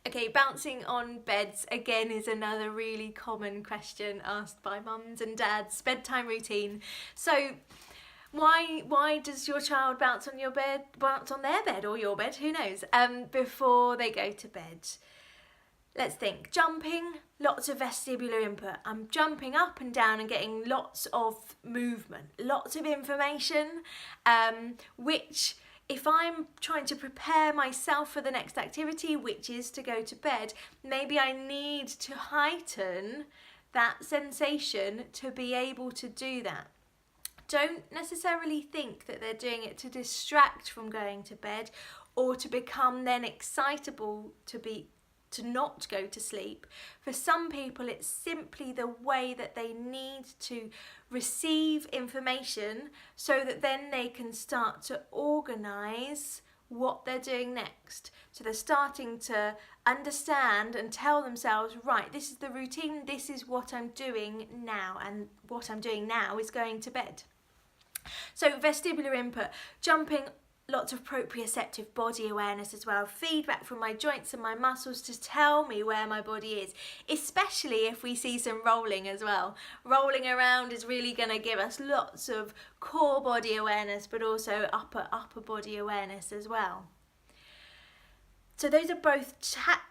Okay, bouncing on beds again is another really common question asked by mums and dads. Bedtime routine. So why does your child bounce on their bed or your bed, who knows, before they go to bed? Let's think. Jumping, lots of vestibular input. I'm jumping up and down and getting lots of movement, lots of information, which if I'm trying to prepare myself for the next activity, which is to go to bed, maybe I need to heighten that sensation to be able to do that. Don't necessarily think that they're doing it to distract from going to bed or to become then excitable to not go to sleep. For some people, it's simply the way that they need to receive information so that then they can start to organise what they're doing next. So they're starting to understand and tell themselves, right, this is the routine, this is what I'm doing now, and what I'm doing now is going to bed. So vestibular input, jumping, lots of proprioceptive body awareness as well, feedback from my joints and my muscles to tell me where my body is, especially if we see some rolling as well. Rolling around is really going to give us lots of core body awareness, but also upper body awareness as well. So those are both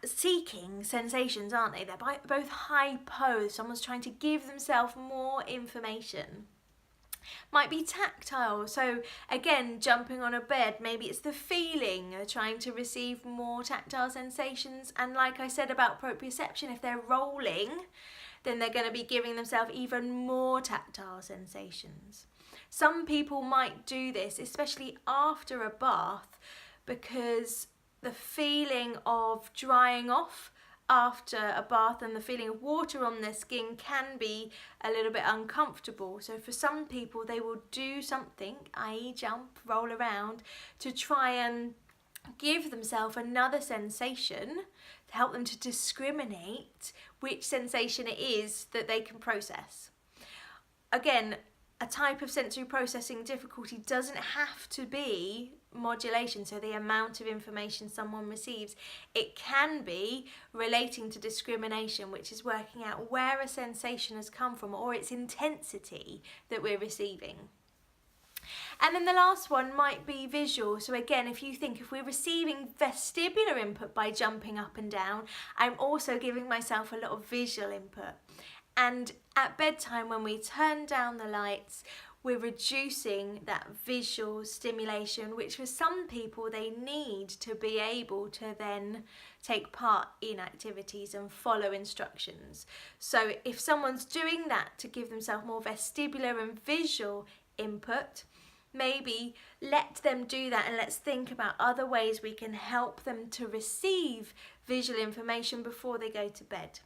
seeking sensations, aren't they? They're both hypo. Someone's trying to give themselves more information. Might be tactile, so again, jumping on a bed, maybe it's the feeling, trying to receive more tactile sensations. And like I said about proprioception, if they're rolling, then they're going to be giving themselves even more tactile sensations. Some people might do this, especially after a bath, because the feeling of drying off after a bath and the feeling of water on their skin can be a little bit uncomfortable. So for some people, they will do something, i.e. jump, roll around, to try and give themselves another sensation to help them to discriminate which sensation it is that they can process. Again, a type of sensory processing difficulty doesn't have to be modulation, so the amount of information someone receives. It can be relating to discrimination, which is working out where a sensation has come from or its intensity that we're receiving. And then the last one might be visual. So again, if we're receiving vestibular input by jumping up and down, I'm also giving myself a lot of visual input. And at bedtime, when we turn down the lights, we're reducing that visual stimulation, which for some people they need to be able to then take part in activities and follow instructions. So if someone's doing that to give themselves more vestibular and visual input, maybe let them do that, and let's think about other ways we can help them to receive visual information before they go to bed.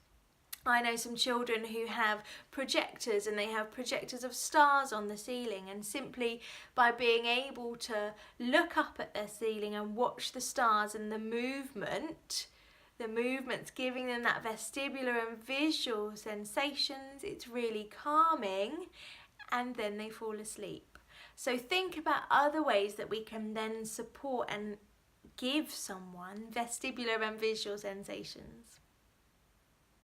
I know some children who have projectors, and they have projectors of stars on the ceiling, and simply by being able to look up at their ceiling and watch the stars and the movement's giving them that vestibular and visual sensations. It's really calming, and then they fall asleep. So think about other ways that we can then support and give someone vestibular and visual sensations.